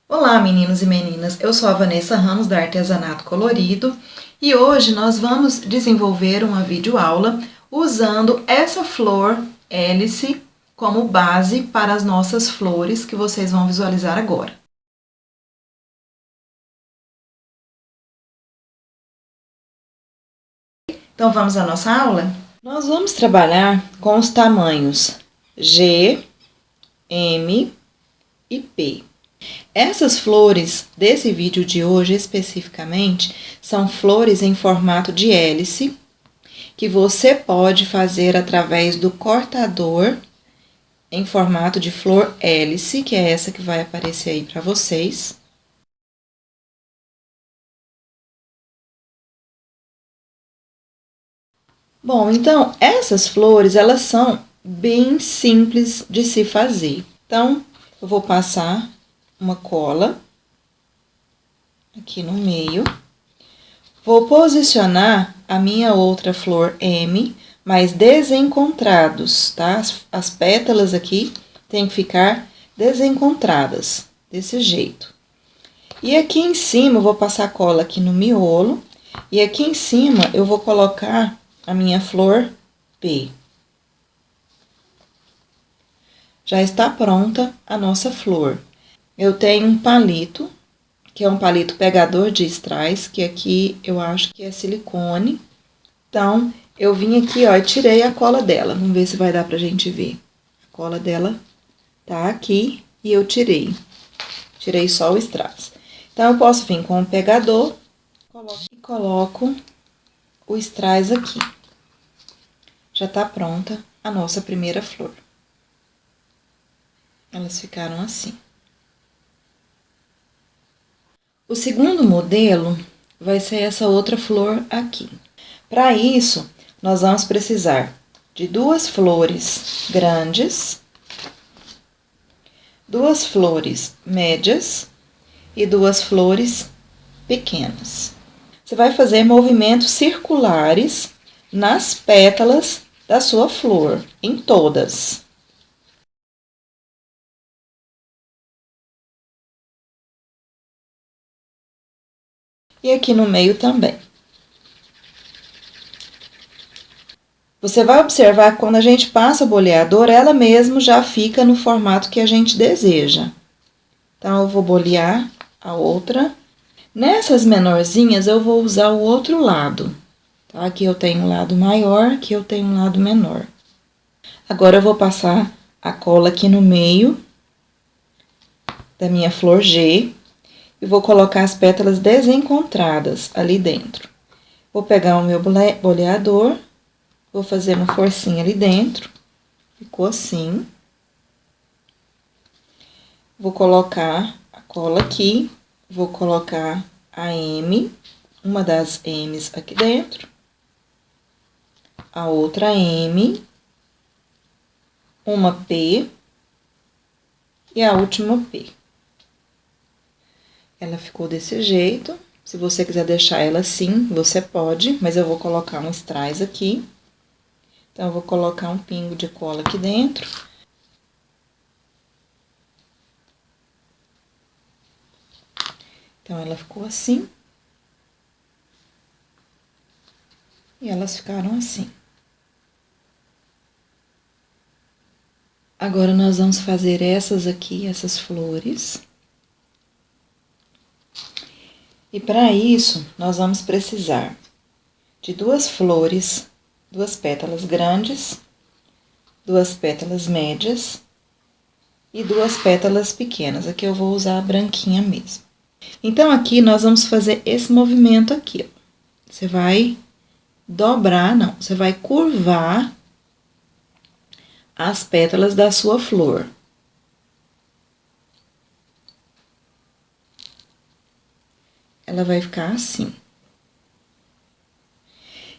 Olá, meninos e meninas! Eu sou a Vanessa Ramos, da Artesanato Colorido, e hoje nós vamos desenvolver uma videoaula usando essa flor hélice como base para as nossas flores que vocês vão visualizar agora. Então, vamos à nossa aula? Nós vamos trabalhar com os tamanhos G, M e P. Essas flores desse vídeo de hoje especificamente são flores em formato de hélice que você pode fazer através do cortador em formato de flor hélice, que é essa que vai aparecer aí para vocês. Bom, então essas flores elas são bem simples de se fazer. Então eu vou passar uma cola aqui no meio. Vou posicionar a minha outra flor M, mas desencontrados, tá? As pétalas aqui tem que ficar desencontradas, desse jeito. E aqui em cima eu vou passar cola aqui no miolo, e aqui em cima eu vou colocar a minha flor P. Já está pronta a nossa flor. Eu tenho um palito, que é um palito pegador de strass, que aqui eu acho que é silicone. Então, eu vim aqui, ó, e tirei a cola dela. Vamos ver se vai dar pra gente ver. A cola dela tá aqui e eu tirei. Tirei só o strass. Então, eu posso vir com o pegador e coloco o strass aqui. Já tá pronta a nossa primeira flor. Elas ficaram assim. O segundo modelo vai ser essa outra flor aqui. Para isso, nós vamos precisar de duas flores grandes, duas flores médias e duas flores pequenas. Você vai fazer movimentos circulares nas pétalas da sua flor, em todas. E aqui no meio também. Você vai observar que quando a gente passa o boleador, ela mesmo já fica no formato que a gente deseja. Então, eu vou bolear a outra. Nessas menorzinhas, eu vou usar o outro lado. Tá? Aqui eu tenho um lado maior, aqui eu tenho um lado menor. Agora, eu vou passar a cola aqui no meio da minha flor G. E vou colocar as pétalas desencontradas ali dentro. Vou pegar o meu boleador, vou fazer uma forcinha ali dentro, ficou assim. Vou colocar a cola aqui, vou colocar a M, uma das M's aqui dentro, a outra M, uma P e a última P. Ela ficou desse jeito. Se você quiser deixar ela assim, você pode, mas eu vou colocar um strass aqui. Então, eu vou colocar um pingo de cola aqui dentro. Então, ela ficou assim. E elas ficaram assim. Agora, nós vamos fazer essas aqui, essas flores. E para isso, nós vamos precisar de duas flores, duas pétalas grandes, duas pétalas médias e duas pétalas pequenas. Aqui eu vou usar a branquinha mesmo. Então, aqui nós vamos fazer esse movimento aqui, ó. Você vai dobrar, não, você vai curvar as pétalas da sua flor. Ela vai ficar assim.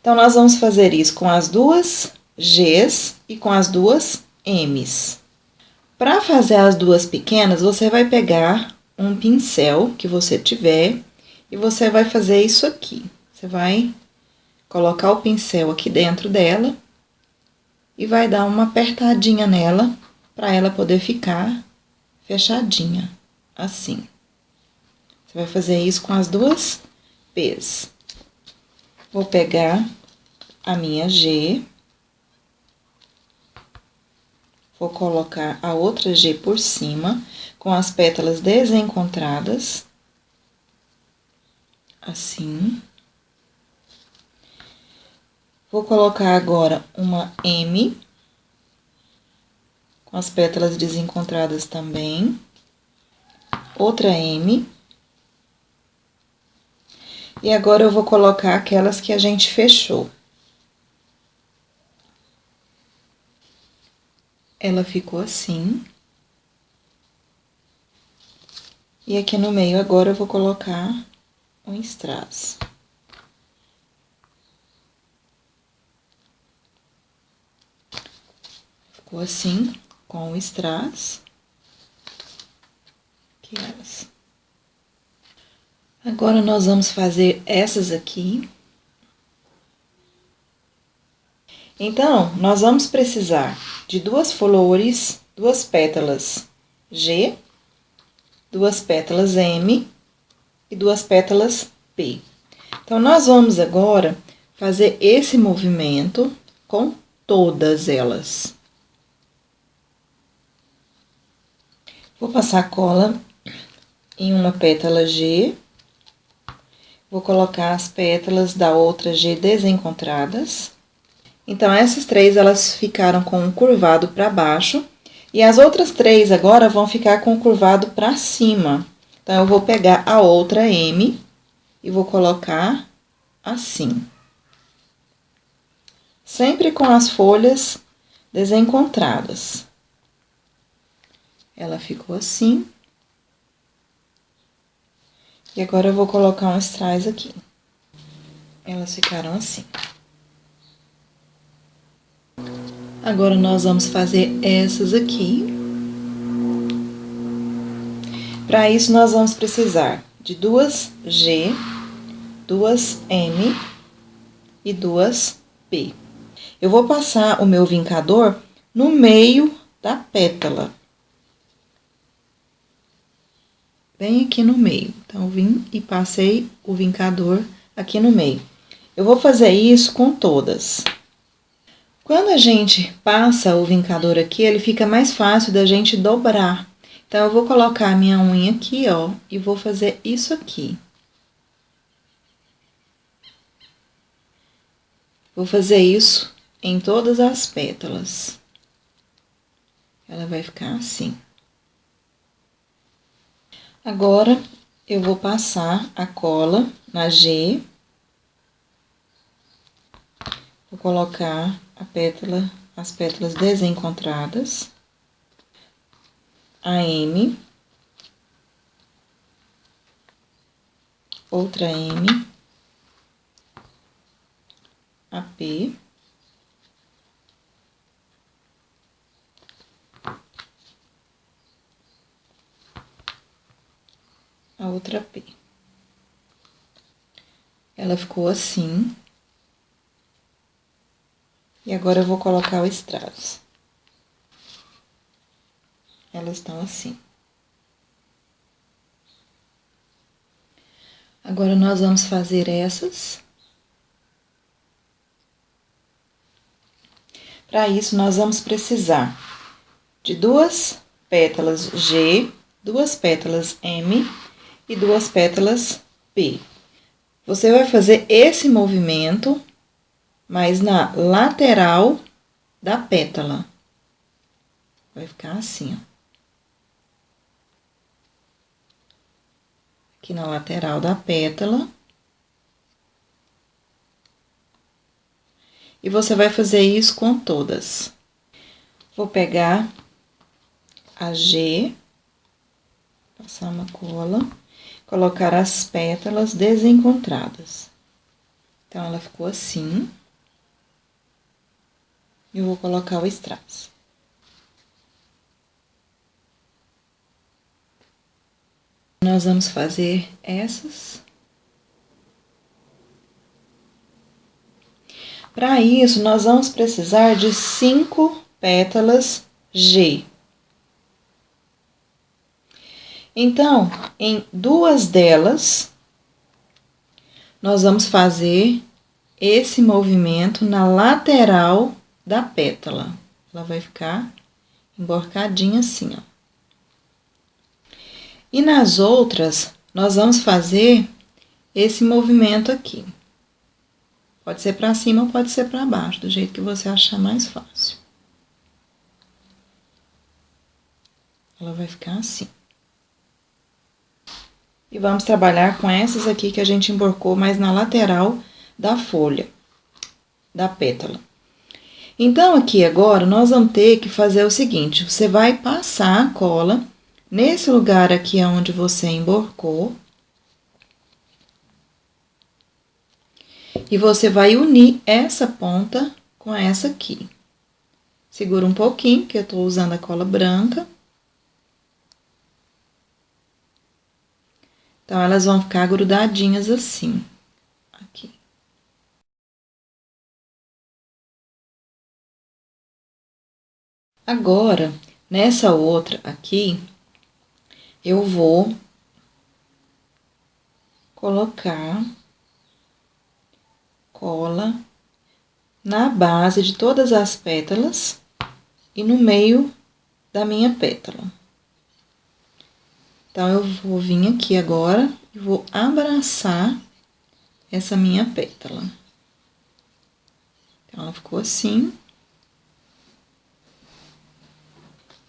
Então, nós vamos fazer isso com as duas Gs e com as duas Ms. Para fazer as duas pequenas, você vai pegar um pincel que você tiver e você vai fazer isso aqui. Você vai colocar o pincel aqui dentro dela e vai dar uma apertadinha nela para ela poder ficar fechadinha, assim. Você vai fazer isso com as duas P's. Vou pegar a minha G. Vou colocar a outra G por cima, com as pétalas desencontradas. Assim. Vou colocar agora uma M, com as pétalas desencontradas também. Outra M. E agora eu vou colocar aquelas que a gente fechou. Ela ficou assim. E aqui no meio agora eu vou colocar um strass. Ficou assim, com o strass. Aqui elas. Agora, nós vamos fazer essas aqui. Então, nós vamos precisar de duas flores, duas pétalas G, duas pétalas M e duas pétalas P. Então, nós vamos agora fazer esse movimento com todas elas. Vou passar cola em uma pétala G. Vou colocar as pétalas da outra G desencontradas. Então, essas três, elas ficaram com um curvado para baixo. E as outras três agora vão ficar com o curvado para cima. Então, eu vou pegar a outra M e vou colocar assim. Sempre com as folhas desencontradas. Ela ficou assim. E agora eu vou colocar um strass aqui. Elas ficaram assim. Agora, nós vamos fazer essas aqui. Para isso, nós vamos precisar de duas G, duas M e duas P. Eu vou passar o meu vincador no meio da pétala. Bem aqui no meio. Então, eu vim e passei o vincador aqui no meio. Eu vou fazer isso com todas. Quando a gente passa o vincador aqui, ele fica mais fácil da gente dobrar. Então, eu vou colocar a minha unha aqui, ó, e vou fazer isso aqui. Vou fazer isso em todas as pétalas. Ela vai ficar assim. Agora, eu vou passar a cola na G. Vou colocar as pétalas desencontradas. A M. Outra M. A P. A outra P. Ela ficou assim. E agora, eu vou colocar o strass. Elas estão assim. Agora, nós vamos fazer essas. Para isso, nós vamos precisar de duas pétalas G, duas pétalas M e duas pétalas P. Você vai fazer esse movimento, mas na lateral da pétala. Vai ficar assim, ó. Aqui na lateral da pétala. E você vai fazer isso com todas. Vou pegar a G, passar uma cola, colocar as pétalas desencontradas. Então, ela ficou assim. E eu vou colocar o strass. Nós vamos fazer essas. Para isso, nós vamos precisar de 5 pétalas G. Então, em duas delas, nós vamos fazer esse movimento na lateral da pétala. Ela vai ficar emborcadinha assim, ó. E nas outras, nós vamos fazer esse movimento aqui. Pode ser para cima ou pode ser para baixo, do jeito que você achar mais fácil. Ela vai ficar assim. E vamos trabalhar com essas aqui que a gente emborcou mais na lateral da folha, da pétala. Então, aqui agora, nós vamos ter que fazer o seguinte, você vai passar a cola nesse lugar aqui onde você emborcou. E você vai unir essa ponta com essa aqui. Segura um pouquinho, que eu tô usando a cola branca. Então, elas vão ficar grudadinhas assim, aqui. Agora, nessa outra aqui, eu vou colocar cola na base de todas as pétalas e no meio da minha pétala. Então, eu vou vir aqui agora e vou abraçar essa minha pétala. Então, ela ficou assim.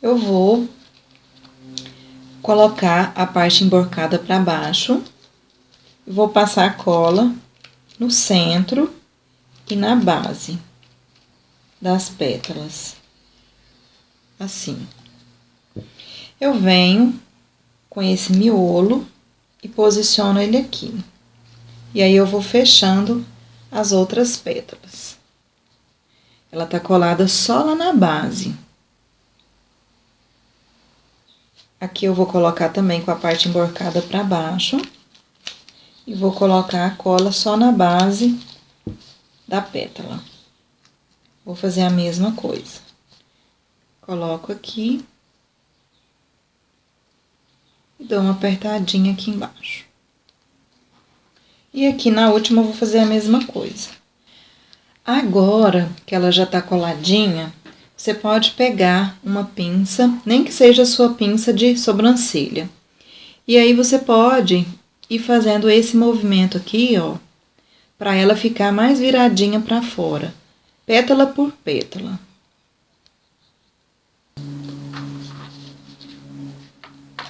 Eu vou colocar a parte emborcada para baixo. Vou passar a cola no centro e na base das pétalas. Assim. Eu venho com esse miolo e posiciono ele aqui. E aí, eu vou fechando as outras pétalas. Ela tá colada só lá na base. Aqui eu vou colocar também com a parte emborcada para baixo. E vou colocar a cola só na base da pétala. Vou fazer a mesma coisa. Coloco aqui. E dou uma apertadinha aqui embaixo. E aqui na última eu vou fazer a mesma coisa. Agora que ela já tá coladinha, você pode pegar uma pinça, nem que seja a sua pinça de sobrancelha. E aí você pode ir fazendo esse movimento aqui, ó, para ela ficar mais viradinha para fora, pétala por pétala.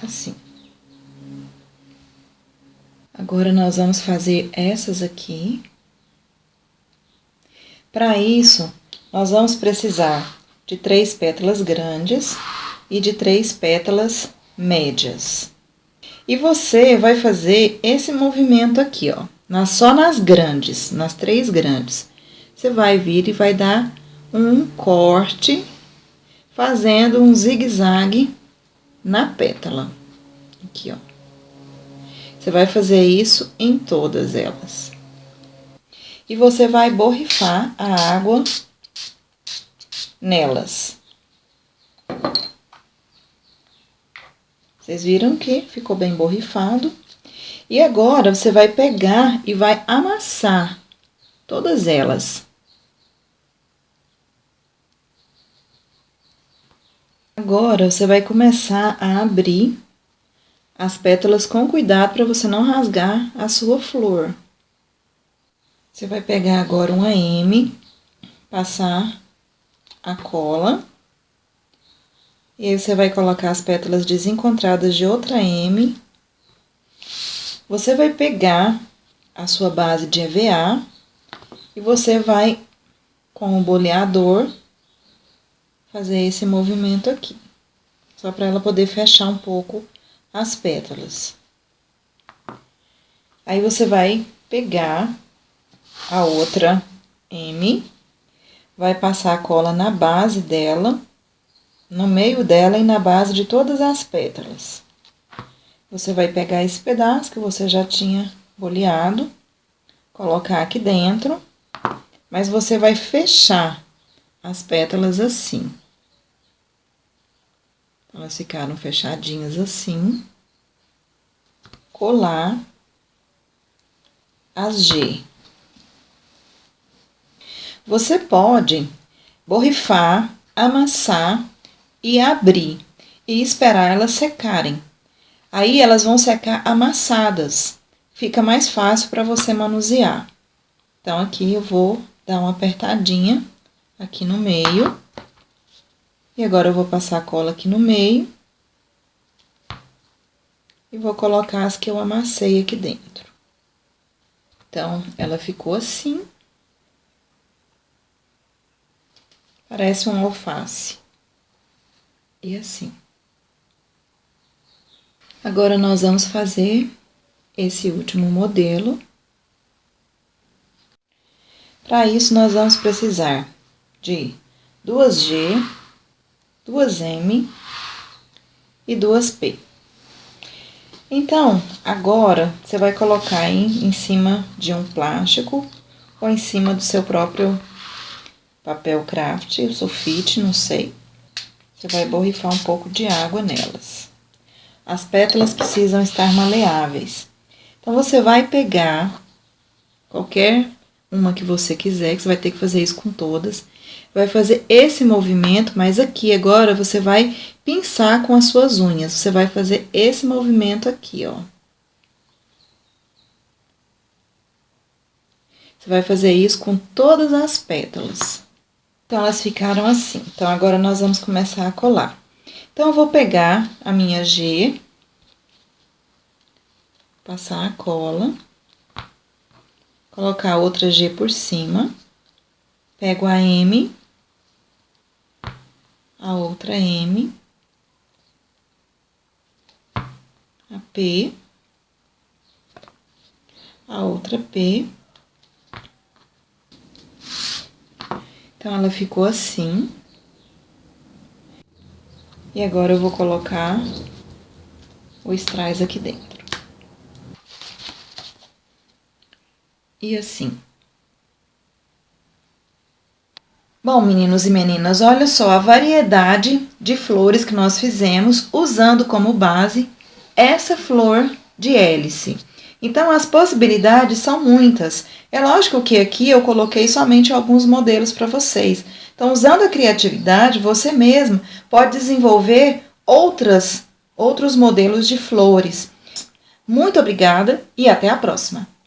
Assim. Agora, nós vamos fazer essas aqui. Para isso, nós vamos precisar de 3 pétalas grandes e de 3 pétalas médias. E você vai fazer esse movimento aqui, ó, só nas grandes, nas 3 grandes. Você vai vir e vai dar um corte, fazendo um zigue-zague na pétala. Aqui, ó. Você vai fazer isso em todas elas. E você vai borrifar a água nelas. Vocês viram que ficou bem borrifado. E agora, você vai pegar e vai amassar todas elas. Agora, você vai começar a abrir as pétalas com cuidado para você não rasgar a sua flor. Você vai pegar agora uma M, passar a cola. E aí, você vai colocar as pétalas desencontradas de outra M. Você vai pegar a sua base de EVA e você vai, com o boleador, fazer esse movimento aqui. Só para ela poder fechar um pouco as pétalas. Aí, você vai pegar a outra M, vai passar a cola na base dela, no meio dela e na base de todas as pétalas. Você vai pegar esse pedaço que você já tinha boleado, colocar aqui dentro, mas você vai fechar as pétalas assim. Elas ficaram fechadinhas assim. colar as G. Você pode borrifar, amassar e abrir e esperar elas secarem. Aí elas vão secar amassadas. Fica mais fácil para você manusear. Então, aqui eu vou dar uma apertadinha aqui no meio. E agora eu vou passar a cola aqui no meio. E vou colocar as que eu amassei aqui dentro. Então, ela ficou assim. Parece um alface. E assim. Agora, nós vamos fazer esse último modelo. Para isso, nós vamos precisar de 2 G, 2 M e 2 P. Então, agora, você vai colocar em cima de um plástico ou em cima do seu próprio papel craft, sulfite, não sei. Você vai borrifar um pouco de água nelas. As pétalas precisam estar maleáveis. Então, você vai pegar qualquer uma que você quiser, que você vai ter que fazer isso com todas. Vai fazer esse movimento, mas aqui agora você vai pinçar com as suas unhas. Você vai fazer esse movimento aqui, ó. Você vai fazer isso com todas as pétalas. Então, elas ficaram assim. Então, agora nós vamos começar a colar. Então, eu vou pegar a minha G, passar a cola, colocar outra G por cima, pego a M, a outra M, a P, a outra P. Então, ela ficou assim. E agora eu vou colocar o strass aqui dentro. E assim. Bom, meninos e meninas, olha só a variedade de flores que nós fizemos usando como base essa flor de hélice. Então, as possibilidades são muitas. É lógico que aqui eu coloquei somente alguns modelos para vocês. Então, usando a criatividade, você mesmo pode desenvolver outros modelos de flores. Muito obrigada e até a próxima!